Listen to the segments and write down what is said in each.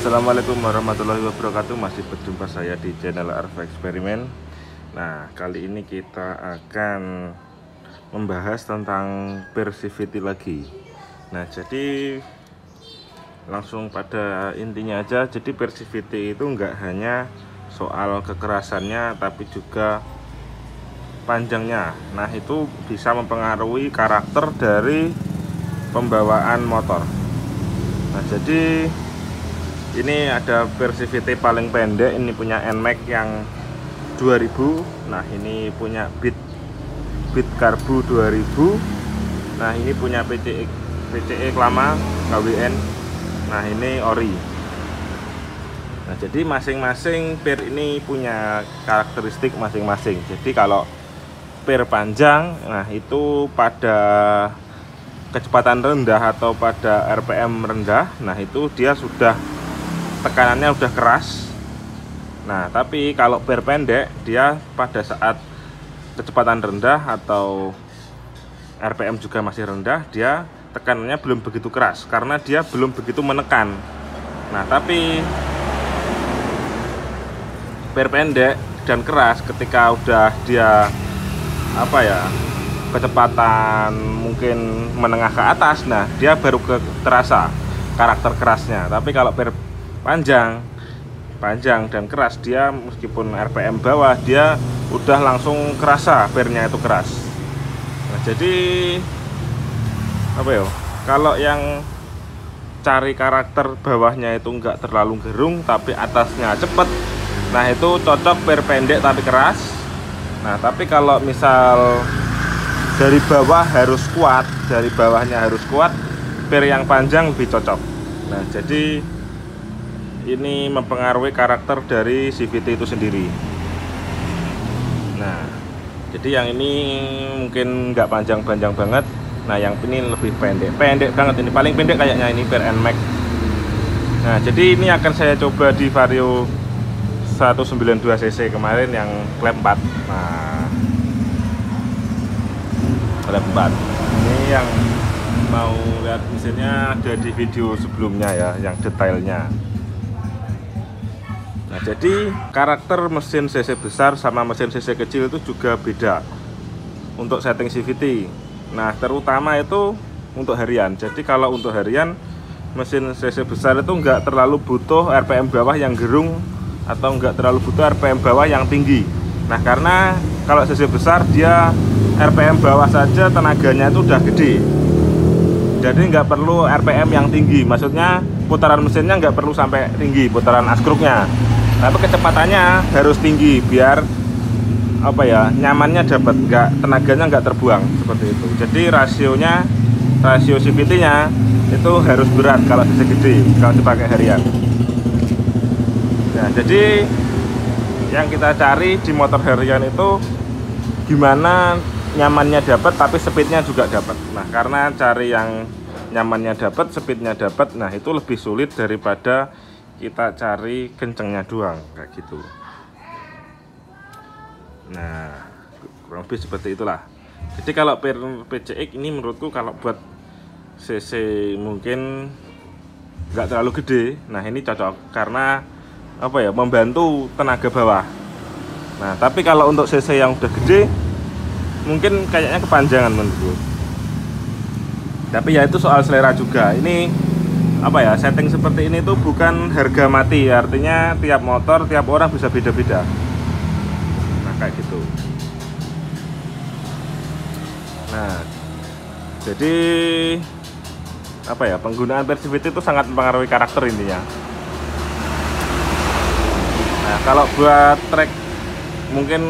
Assalamualaikum warahmatullahi wabarakatuh. Masih berjumpa saya di channel Arfa Eksperimen. Nah, kali ini kita akan membahas tentang persivity lagi. Nah, jadi langsung pada intinya aja. Jadi persivity itu enggak hanya soal kekerasannya, tapi juga panjangnya. Nah, itu bisa mempengaruhi karakter dari pembawaan motor. Nah, jadi ini ada persivity paling pendek, ini punya NMAX yang 2000. Nah, ini punya Beat Karbu 2000. Nah, ini punya PCE lama KWN. Nah, ini ori. Nah, jadi masing-masing per ini punya karakteristik masing-masing. Jadi kalau per panjang, nah itu pada kecepatan rendah atau pada RPM rendah, nah itu dia sudah tekanannya udah keras. Nah, tapi kalau per pendek, dia pada saat kecepatan rendah atau RPM juga masih rendah, dia tekanannya belum begitu keras karena dia belum begitu menekan. Nah, tapi per pendek dan keras ketika udah dia kecepatan mungkin menengah ke atas, nah dia baru terasa karakter kerasnya. Tapi kalau per panjang dan keras, dia meskipun RPM bawah, dia udah langsung kerasa pernya itu keras. Nah, jadi kalau yang cari karakter bawahnya itu enggak terlalu gerung tapi atasnya cepet, nah itu cocok per pendek tapi keras. Nah, tapi kalau misal dari bawah harus kuat, dari bawahnya harus kuat, per yang panjang lebih cocok. Nah, jadi ini mempengaruhi karakter dari CVT itu sendiri. Nah, jadi yang ini mungkin nggak panjang-panjang banget. Nah, yang ini lebih pendek banget. Ini paling pendek kayaknya ini per NMAX. Nah, jadi ini akan saya coba di Vario 192cc kemarin yang klep 4. Nah, klep 4 ini yang mau lihat mesinnya ada di video sebelumnya ya, yang detailnya. Nah, jadi karakter mesin cc besar sama mesin cc kecil itu juga beda untuk setting CVT. Nah, terutama itu untuk harian. Jadi kalau untuk harian, mesin cc besar itu nggak terlalu butuh RPM bawah yang gerung atau nggak terlalu butuh RPM bawah yang tinggi. Nah, karena kalau cc besar dia RPM bawah saja tenaganya itu udah gede. Jadi nggak perlu RPM yang tinggi. Maksudnya putaran mesinnya nggak perlu sampai tinggi, putaran askruknya. Tapi kecepatannya harus tinggi biar nyamannya dapat, tenaganya nggak terbuang seperti itu. Jadi rasio CVT-nya itu harus berat kalau cc gede, kalau dipakai harian. Nah, jadi yang kita cari di motor harian itu gimana nyamannya dapat tapi speednya juga dapat. Nah, karena cari yang nyamannya dapat, speednya dapat, nah itu lebih sulit daripada kita cari kencengnya doang kayak gitu. Nah, kurang lebih seperti itulah. Jadi kalau PCX ini menurutku kalau buat CC mungkin nggak terlalu gede, nah ini cocok karena membantu tenaga bawah. Nah, tapi kalau untuk CC yang udah gede mungkin kayaknya kepanjangan menurutku. Tapi ya itu soal selera juga. Ini setting seperti ini tuh bukan harga mati, artinya tiap motor, tiap orang bisa beda-beda. Nah, kayak gitu. Nah, jadi penggunaan persivity itu sangat mempengaruhi karakter intinya. Nah, kalau buat trek mungkin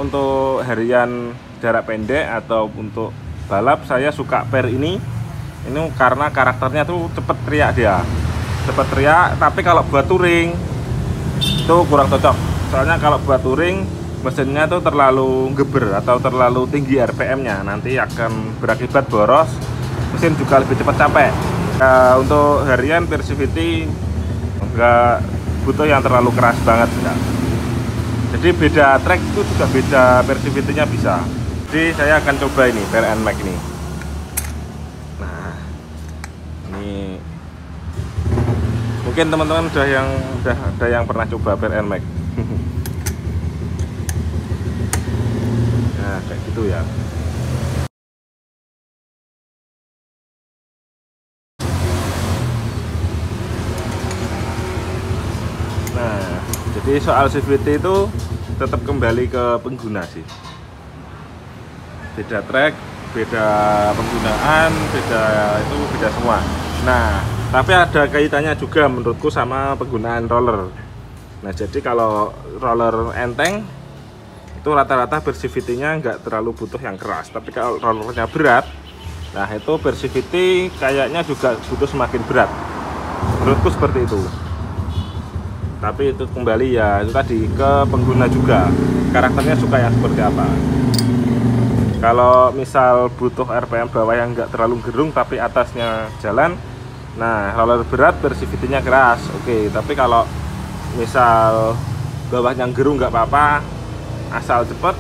untuk harian jarak pendek atau untuk balap, saya suka per ini karena karakternya tuh cepet teriak dia. Cepet teriak, tapi kalau buat touring itu kurang cocok. Soalnya kalau buat touring mesinnya tuh terlalu geber atau terlalu tinggi RPM-nya, nanti akan berakibat boros. Mesin juga lebih cepat capek. Untuk harian persivity enggak butuh yang terlalu keras banget enggak. Jadi beda trek itu juga beda persivity-nya bisa. Jadi saya akan coba ini per NMAX ini. Nah, ini mungkin teman-teman udah ada yang pernah coba per NMAX. Nah kayak gitu ya. Nah jadi soal CVT itu tetap kembali ke pengguna sih. Beda track, beda penggunaan, beda semua. Nah tapi ada kaitannya juga menurutku sama penggunaan roller. Nah jadi kalau roller enteng itu rata-rata bersivity-nya nggak terlalu butuh yang keras, tapi kalau rollernya berat, nah itu bersivity kayaknya juga butuh semakin berat. Menurutku seperti itu. Tapi itu kembali ya itu tadi ke pengguna juga, karakternya suka yang seperti apa. Kalau misal butuh RPM bawah yang nggak terlalu gerung tapi atasnya jalan, nah roller berat bersivity-nya keras, oke. Tapi kalau misal bawahnya gerung nggak apa-apa, asal cepet,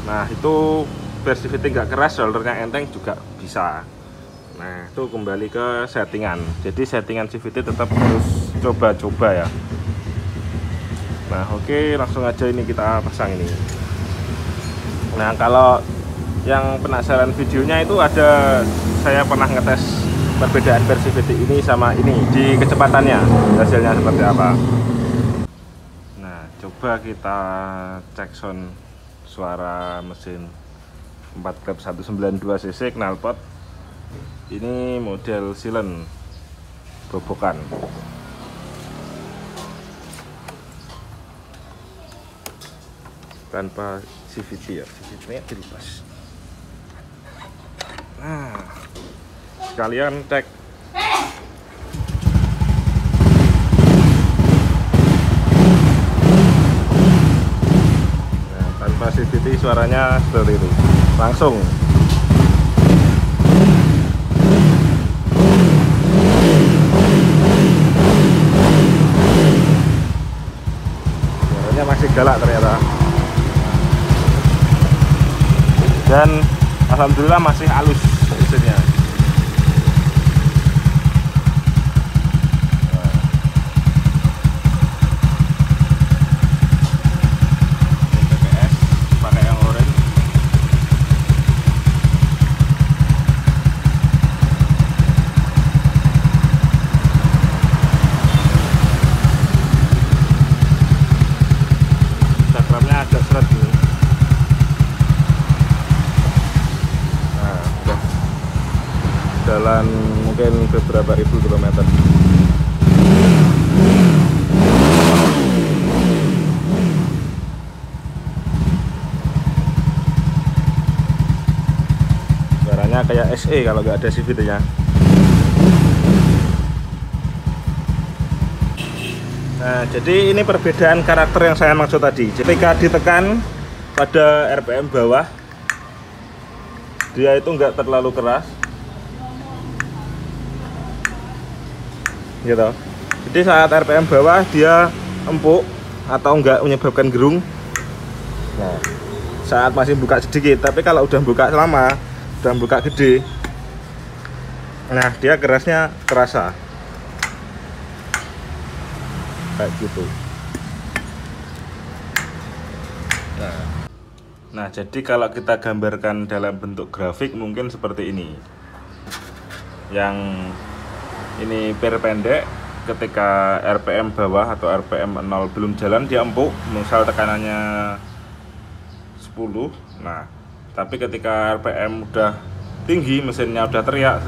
nah itu bersivity nggak keras, rollernya enteng juga bisa. Nah itu kembali ke settingan. Jadi settingan CVT tetap harus coba-coba ya. Nah oke, langsung aja ini kita pasang ini. Nah kalau yang penasaran videonya itu ada, saya pernah ngetes perbedaan bersivity ini sama ini di kecepatannya, hasilnya seperti apa. Nah coba kita cek sound suara mesin 4 klep 192 cc knalpot. Ini model silent bobokan. Tanpa CVT ya, CVT-nya dilepas. Nah, sekalian cek nah, tanpa CVT suaranya seperti itu, langsung. Suaranya masih galak ternyata. Dan alhamdulillah masih halus mesinnya. TPS pakai yang orange. Cakramnya agak seret ini. Jalan mungkin beberapa ribu kilometer. Suaranya kayak SE kalau nggak ada CVT-nya. Nah jadi ini perbedaan karakter yang saya maksud tadi. Ketika ditekan pada RPM bawah, dia itu nggak terlalu keras gitu. Jadi saat RPM bawah dia empuk atau enggak menyebabkan gerung. Nah, saat masih buka sedikit, tapi kalau udah buka lama, udah buka gede, nah dia kerasnya terasa kayak gitu. Nah jadi kalau kita gambarkan dalam bentuk grafik mungkin seperti ini. Yang ini per pendek, ketika RPM bawah atau RPM 0 belum jalan dia empuk, misal tekanannya 10. Nah tapi ketika RPM udah tinggi, mesinnya udah teriak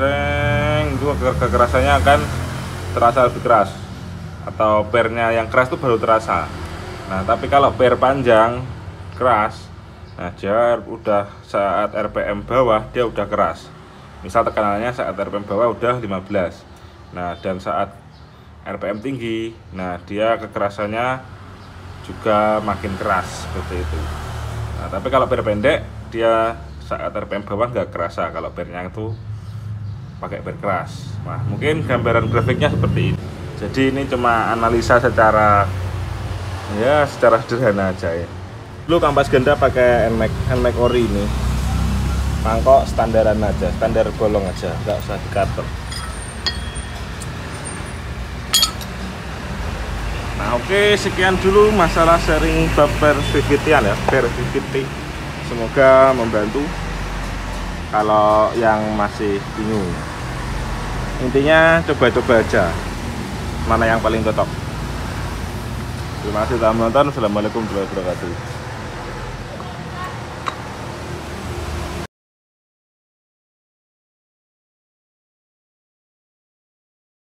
itu kekerasannya akan terasa lebih keras, atau pernya yang keras itu baru terasa. Nah tapi kalau per panjang keras, nah dia udah saat RPM bawah dia udah keras. Misal tekanannya saat RPM bawah udah 15. Nah dan saat RPM tinggi, nah dia kekerasannya juga makin keras seperti itu. Nah tapi kalau per pendek dia saat RPM bawah nggak kerasa kalau pernya itu pakai per keras. Nah mungkin gambaran grafiknya seperti ini. Jadi ini cuma analisa secara sederhana aja ya. Lu kampas ganda pakai NMAX ori ini, mangkok standaran aja, standar bolong aja, nggak usah di cutter. Oke, sekian dulu masalah sharing bab persivitian ya, persivity. Semoga membantu kalau yang masih bingung. Intinya coba-coba aja mana yang paling cocok. Terima kasih telah menonton. Assalamualaikum warahmatullahi wabarakatuh.